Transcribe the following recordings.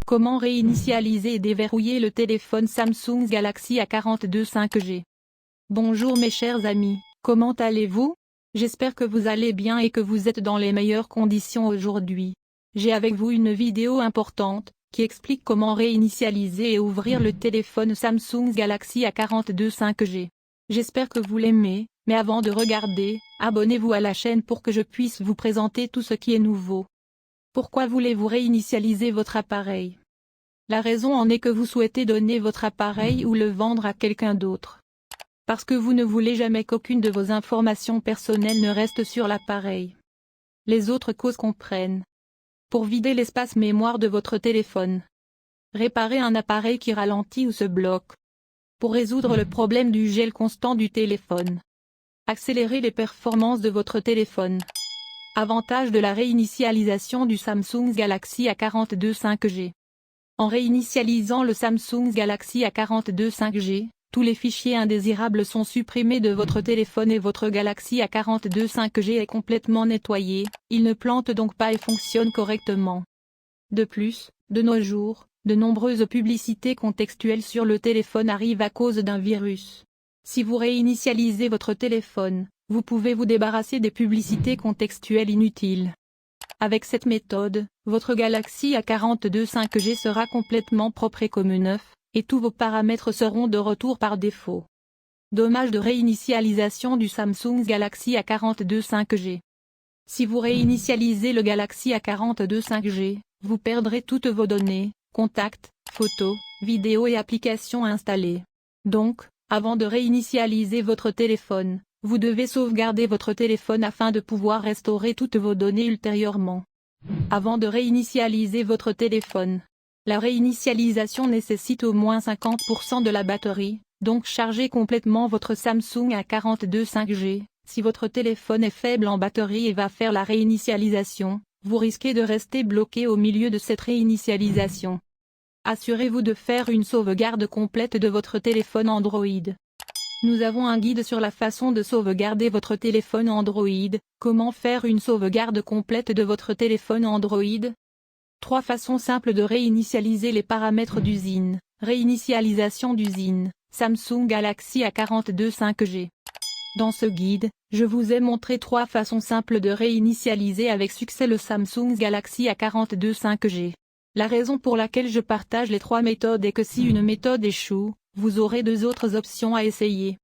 Comment réinitialiser et déverrouiller le téléphone Samsung Galaxy A42 5G? Bonjour mes chers amis, comment allez-vous? J'espère que vous allez bien et que vous êtes dans les meilleures conditions aujourd'hui. J'ai avec vous une vidéo importante, qui explique comment réinitialiser et ouvrir le téléphone Samsung Galaxy A42 5G. J'espère que vous l'aimez, mais avant de regarder, abonnez-vous à la chaîne pour que je puisse vous présenter tout ce qui est nouveau. Pourquoi voulez-vous réinitialiser votre appareil? La raison en est que vous souhaitez donner votre appareil ou le vendre à quelqu'un d'autre. Parce que vous ne voulez jamais qu'aucune de vos informations personnelles ne reste sur l'appareil. Les autres causes comprennent. Pour vider l'espace mémoire de votre téléphone. Réparer un appareil qui ralentit ou se bloque. Pour résoudre le problème du gel constant du téléphone. Accélérer les performances de votre téléphone. Avantage de la réinitialisation du Samsung Galaxy A42 5G. En réinitialisant le Samsung Galaxy A42 5G, tous les fichiers indésirables sont supprimés de votre téléphone et votre Galaxy A42 5G est complètement nettoyé, il ne plante donc pas et fonctionne correctement. De plus, de nos jours, de nombreuses publicités contextuelles sur le téléphone arrivent à cause d'un virus. Si vous réinitialisez votre téléphone, vous pouvez vous débarrasser des publicités contextuelles inutiles. Avec cette méthode, votre Galaxy A42 5G sera complètement propre et comme neuf, et tous vos paramètres seront de retour par défaut. Dommage de réinitialisation du Samsung Galaxy A42 5G. Si vous réinitialisez le Galaxy A42 5G, vous perdrez toutes vos données, contacts, photos, vidéos et applications installées. Donc, avant de réinitialiser votre téléphone, vous devez sauvegarder votre téléphone afin de pouvoir restaurer toutes vos données ultérieurement. Avant de réinitialiser votre téléphone, la réinitialisation nécessite au moins 50% de la batterie, donc chargez complètement votre Samsung A42 5G. Si votre téléphone est faible en batterie et va faire la réinitialisation, vous risquez de rester bloqué au milieu de cette réinitialisation. Assurez-vous de faire une sauvegarde complète de votre téléphone Android. Nous avons un guide sur la façon de sauvegarder votre téléphone Android. Comment faire une sauvegarde complète de votre téléphone Android? 3 façons simples de réinitialiser les paramètres d'usine. Réinitialisation d'usine, Samsung Galaxy A42 5G. Dans ce guide, je vous ai montré 3 façons simples de réinitialiser avec succès le Samsung Galaxy A42 5G. La raison pour laquelle je partage les 3 méthodes est que si une méthode échoue, vous aurez 2 autres options à essayer.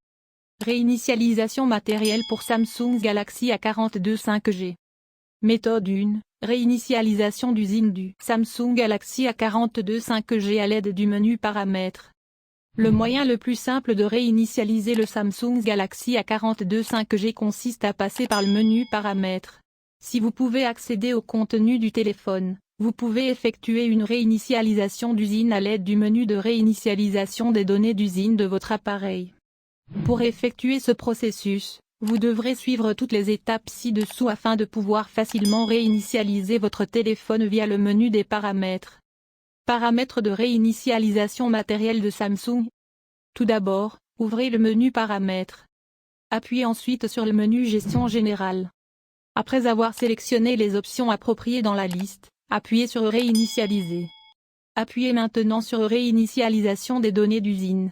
Réinitialisation matérielle pour Samsung Galaxy A42 5G. Méthode 1. Réinitialisation d'usine du Samsung Galaxy A42 5G à l'aide du menu Paramètres. Le moyen le plus simple de réinitialiser le Samsung Galaxy A42 5G consiste à passer par le menu Paramètres. Si vous pouvez accéder au contenu du téléphone, vous pouvez effectuer une réinitialisation d'usine à l'aide du menu de réinitialisation des données d'usine de votre appareil. Pour effectuer ce processus, vous devrez suivre toutes les étapes ci-dessous afin de pouvoir facilement réinitialiser votre téléphone via le menu des paramètres. Paramètres de réinitialisation matérielle de Samsung. Tout d'abord, ouvrez le menu Paramètres. Appuyez ensuite sur le menu Gestion générale. Après avoir sélectionné les options appropriées dans la liste, appuyez sur Réinitialiser. Appuyez maintenant sur Réinitialisation des données d'usine.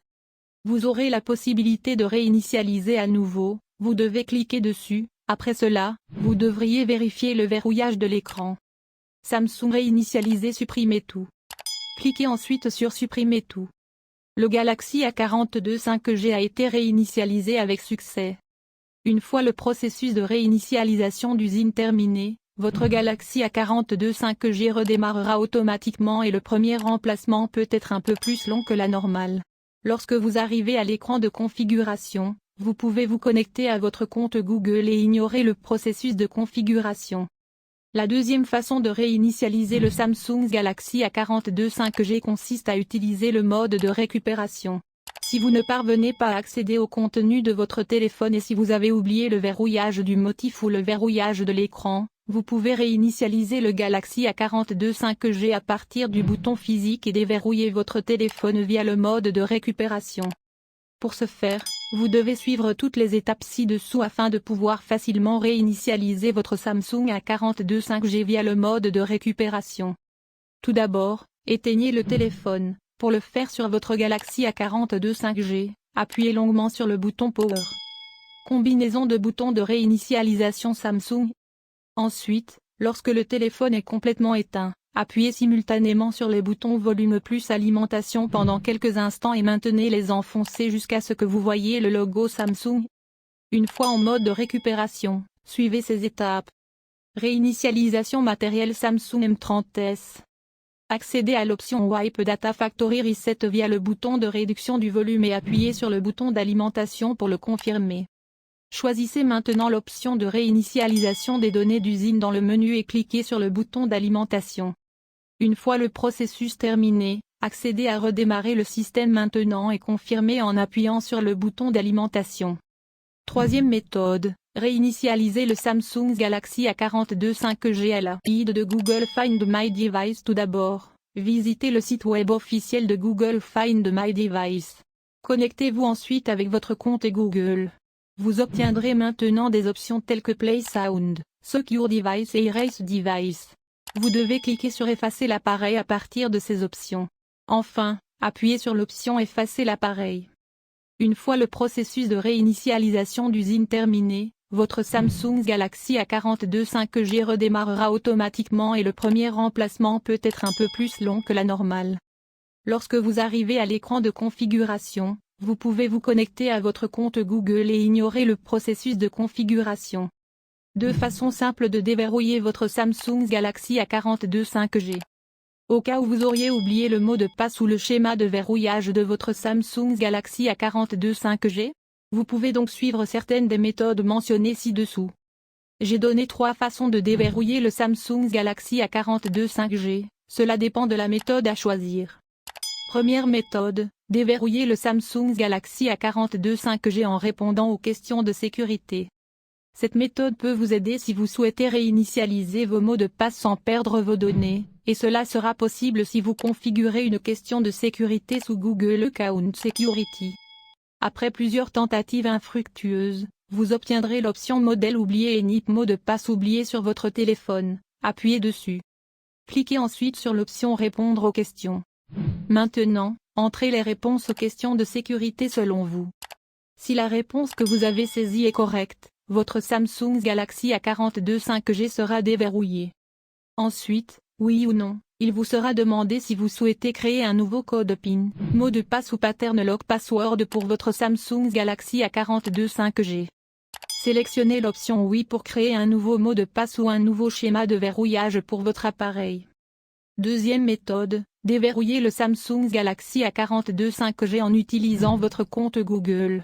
Vous aurez la possibilité de réinitialiser à nouveau, vous devez cliquer dessus, après cela, vous devriez vérifier le verrouillage de l'écran. Samsung Réinitialiser Supprimer tout. Cliquez ensuite sur Supprimer tout. Le Galaxy A42 5G a été réinitialisé avec succès. Une fois le processus de réinitialisation d'usine terminé, votre Galaxy A42 5G redémarrera automatiquement et le premier remplacement peut être un peu plus long que la normale. Lorsque vous arrivez à l'écran de configuration, vous pouvez vous connecter à votre compte Google et ignorer le processus de configuration. La deuxième façon de réinitialiser le Samsung Galaxy A42 5G consiste à utiliser le mode de récupération. Si vous ne parvenez pas à accéder au contenu de votre téléphone et si vous avez oublié le verrouillage du motif ou le verrouillage de l'écran, vous pouvez réinitialiser le Galaxy A42 5G à partir du bouton physique et déverrouiller votre téléphone via le mode de récupération. Pour ce faire, vous devez suivre toutes les étapes ci-dessous afin de pouvoir facilement réinitialiser votre Samsung A42 5G via le mode de récupération. Tout d'abord, Éteignez le téléphone. Pour le faire sur votre Galaxy A42 5G, appuyez longuement sur le bouton Power. Combinaison de boutons de réinitialisation Samsung. Ensuite, lorsque le téléphone est complètement éteint, appuyez simultanément sur les boutons Volume plus Alimentation pendant quelques instants et maintenez-les enfoncés jusqu'à ce que vous voyez le logo Samsung. Une fois en mode de récupération, suivez ces étapes. Réinitialisation matériel Samsung M30s. Accédez à l'option Wipe Data Factory Reset via le bouton de réduction du volume et appuyez sur le bouton d'alimentation pour le confirmer. Choisissez maintenant l'option de réinitialisation des données d'usine dans le menu et cliquez sur le bouton d'alimentation. Une fois le processus terminé, accédez à redémarrer le système maintenant et confirmez en appuyant sur le bouton d'alimentation. Troisième méthode, réinitialiser le Samsung Galaxy A42 5G à l'aide de Google Find My Device. Tout d'abord, visitez le site web officiel de Google Find My Device. Connectez-vous ensuite avec votre compte Google. Vous obtiendrez maintenant des options telles que Play Sound, Secure Device et Erase Device. Vous devez cliquer sur Effacer l'appareil à partir de ces options. Enfin, appuyez sur l'option Effacer l'appareil. Une fois le processus de réinitialisation d'usine terminé, votre Samsung Galaxy A42 5G redémarrera automatiquement et le premier remplacement peut être un peu plus long que la normale. Lorsque vous arrivez à l'écran de configuration, vous pouvez vous connecter à votre compte Google et ignorer le processus de configuration. Deux façons simples de déverrouiller votre Samsung Galaxy A42 5G. Au cas où vous auriez oublié le mot de passe ou le schéma de verrouillage de votre Samsung Galaxy A42 5G, vous pouvez donc suivre certaines des méthodes mentionnées ci-dessous. J'ai donné 3 façons de déverrouiller le Samsung Galaxy A42 5G, cela dépend de la méthode à choisir. Première méthode, déverrouiller le Samsung Galaxy A42 5G en répondant aux questions de sécurité. Cette méthode peut vous aider si vous souhaitez réinitialiser vos mots de passe sans perdre vos données, et cela sera possible si vous configurez une question de sécurité sous Google Account Security. Après plusieurs tentatives infructueuses, vous obtiendrez l'option modèle oublié et NIP mot de passe oublié sur votre téléphone. Appuyez dessus. Cliquez ensuite sur l'option Répondre aux questions. Maintenant, entrez les réponses aux questions de sécurité selon vous. Si la réponse que vous avez saisie est correcte, votre Samsung Galaxy A42 5G sera déverrouillé. Ensuite, oui ou non, il vous sera demandé si vous souhaitez créer un nouveau code PIN, mot de passe ou pattern lock password pour votre Samsung Galaxy A42 5G. Sélectionnez l'option oui pour créer un nouveau mot de passe ou un nouveau schéma de verrouillage pour votre appareil. Deuxième méthode, déverrouiller le Samsung Galaxy A42 5G en utilisant votre compte Google.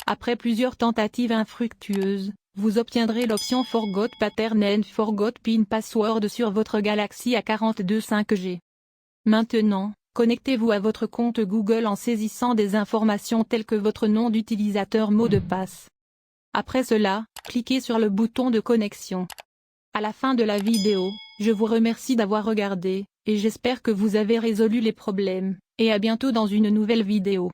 Après plusieurs tentatives infructueuses, vous obtiendrez l'option Forgot Pattern and Forgot PIN Password sur votre Galaxy A42 5G. Maintenant, connectez-vous à votre compte Google en saisissant des informations telles que votre nom d'utilisateur mot de passe. Après cela, cliquez sur le bouton de connexion. À la fin de la vidéo, je vous remercie d'avoir regardé, et j'espère que vous avez résolu les problèmes, et à bientôt dans une nouvelle vidéo.